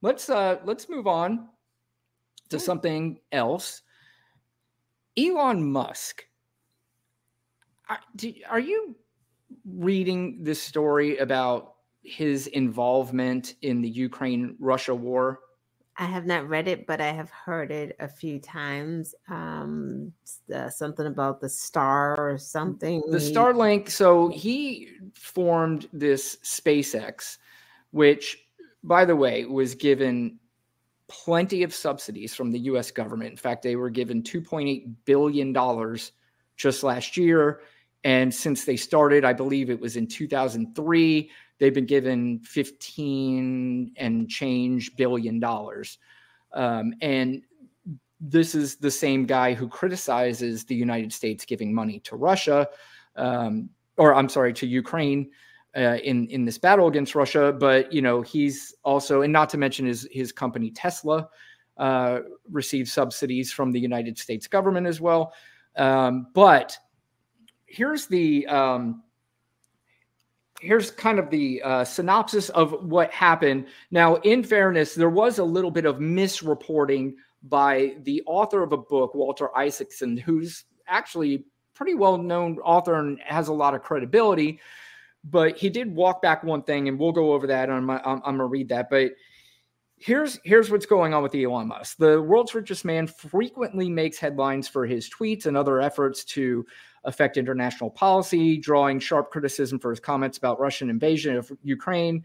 Let's move on to something else. Elon Musk. Are you reading this story about his involvement in the Ukraine-Russia war? I have not read it, but I have heard it a few times. Something about the star or something. The Starlink. So he formed this SpaceX, which, by the way, was given plenty of subsidies from the U.S. government. In fact, they were given $2.8 billion just last year. And since they started, I believe it was in 2003, they've been given 15 and change $billion. And this is the same guy who criticizes the United States giving money to Russia, to Ukraine in this battle against Russia. But, he's also, and not to mention his company Tesla receives subsidies from the United States government as well. But here's kind of the synopsis of what happened. Now, in fairness, there was a little bit of misreporting by the author of a book, Walter Isaacson, who's actually pretty well-known author and has a lot of credibility. But he did walk back one thing, and we'll go over that. I'm going to read that. But here's what's going on with Elon Musk. The world's richest man frequently makes headlines for his tweets and other efforts to affect international policy, drawing sharp criticism for his comments about Russian invasion of Ukraine,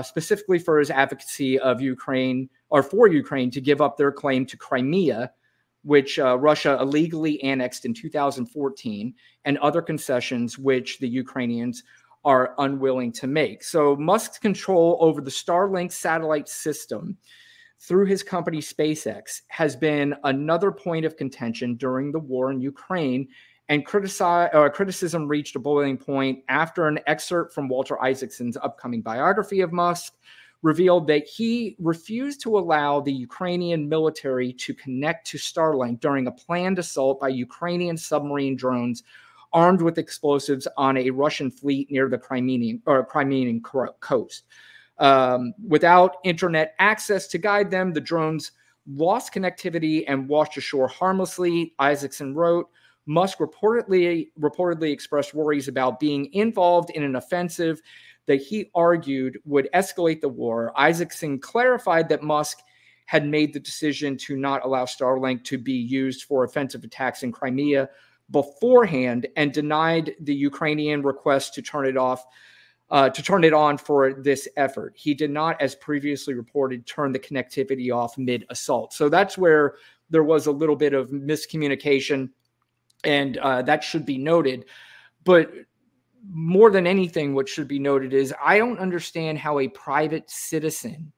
specifically for his advocacy of Ukraine to give up their claim to Crimea, which Russia illegally annexed in 2014, and other concessions which the Ukrainians are unwilling to make. So Musk's control over the Starlink satellite system through his company SpaceX has been another point of contention during the war in Ukraine, and criticism reached a boiling point after an excerpt from Walter Isaacson's upcoming biography of Musk revealed that he refused to allow the Ukrainian military to connect to Starlink during a planned assault by Ukrainian submarine drones armed with explosives on a Russian fleet near the Crimean coast. Without internet access to guide them, the drones lost connectivity and washed ashore harmlessly, Isaacson wrote. Musk reportedly expressed worries about being involved in an offensive that he argued would escalate the war. Isaacson clarified that Musk had made the decision to not allow Starlink to be used for offensive attacks in Crimea beforehand, and denied the Ukrainian request to turn it on for this effort. He did not, as previously reported, turn the connectivity off mid-assault. So that's where there was a little bit of miscommunication. And that should be noted. But more than anything, what should be noted is I don't understand how a private citizen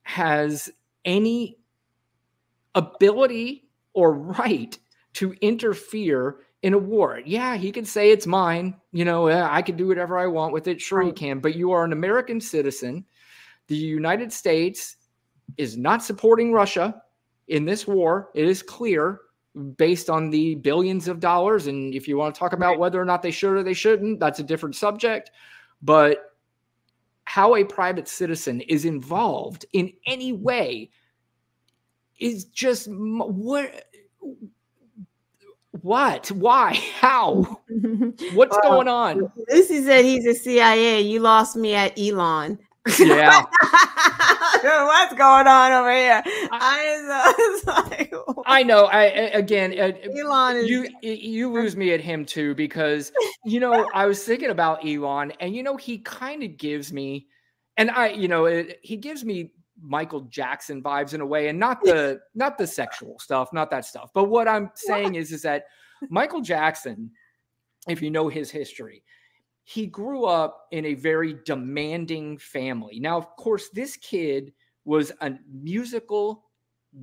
has any ability or right to interfere in a war. Yeah, he can say it's mine. I can do whatever I want with it. Sure, he can. But you are an American citizen. The United States is not supporting Russia in this war. It is clear, based on the billions of dollars. And if you want to talk about whether or not they should or they shouldn't, that's a different subject. But how a private citizen is involved in any way is just what, why, how, what's going on? Lucy said he's a CIA. You lost me at Elon. Yeah. What's going on over here? I know. Elon is, you lose me at him too, because I was thinking about Elon, and he kind of gives me, and he gives me Michael Jackson vibes in a way, and not the sexual stuff, not that stuff. But what I'm saying is that Michael Jackson, if you know his history, he grew up in a very demanding family. Now, of course, this kid was a musical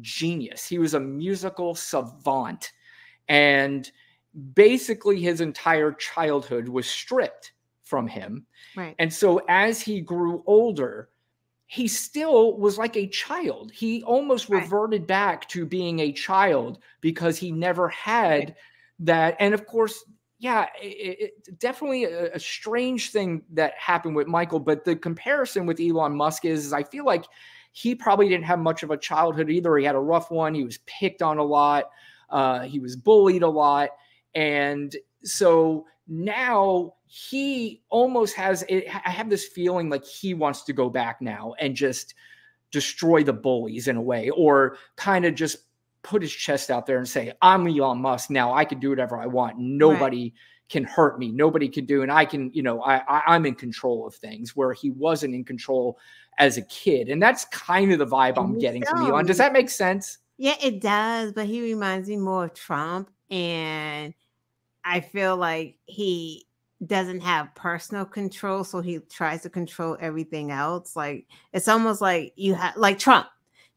genius. He was a musical savant. And basically his entire childhood was stripped from him. Right. And so as he grew older, he still was like a child. He almost reverted back to being a child because he never had that. And of course, yeah, definitely a strange thing that happened with Michael. But the comparison with Elon Musk is I feel like he probably didn't have much of a childhood either. He had a rough one. He was picked on a lot. He was bullied a lot. And so now he almost has it. I have this feeling like he wants to go back now and just destroy the bullies in a way, or kind of just put his chest out there and say, I'm Elon Musk now. I can do whatever I want. Nobody can hurt me. Nobody can do, and I can, I'm in control of things where he wasn't in control as a kid. And that's kind of the vibe I'm getting from Elon. Does that make sense? Yeah, it does. But he reminds me more of Trump. And I feel like he doesn't have personal control. So he tries to control everything else. Like, it's almost like you have, like Trump.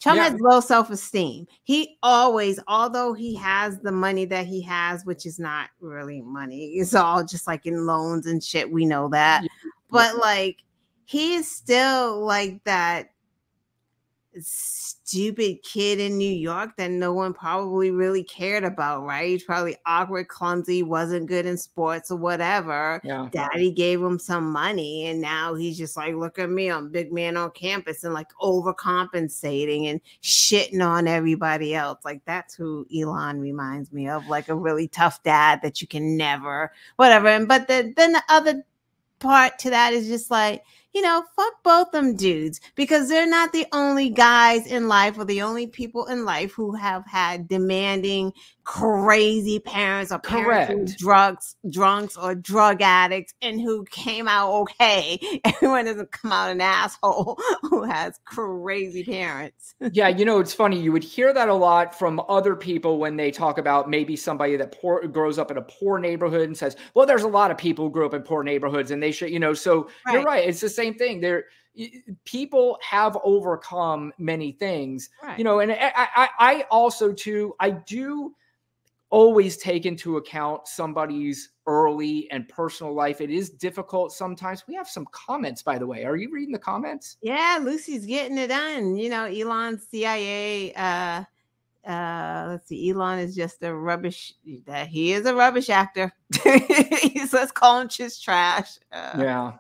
Trump has low self-esteem. He always, although he has the money that he has, which is not really money, it's all just like in loans and shit. We know that. But like, he is still like that stupid kid in New York that no one probably really cared about, right? He's probably awkward, clumsy, wasn't good in sports or whatever. Daddy gave him some money, and now he's just like, look at me, I'm big man on campus, and like overcompensating and shitting on everybody else. Like, that's who Elon reminds me of, like a really tough dad that you can never, whatever. And but then the other part to that is just like, fuck both them dudes, because they're not the only guys in life or the only people in life who have had demanding, crazy parents, or parents who drunks or drug addicts, and who came out okay. Everyone doesn't come out an asshole who has crazy parents. Yeah, it's funny. You would hear that a lot from other people when they talk about maybe somebody that grows up in a poor neighborhood and says, well, there's a lot of people who grew up in poor neighborhoods and they should, so you're right. It's the same thing. People have overcome many things, and I also too, I do always take into account somebody's early and personal life. It is difficult sometimes. We have some comments, by the way. Are you reading the comments? Yeah, Lucy's getting it done. Elon's CIA. Let's see. Elon is just a rubbish. He is a rubbish actor. Let's call him just trash. Yeah.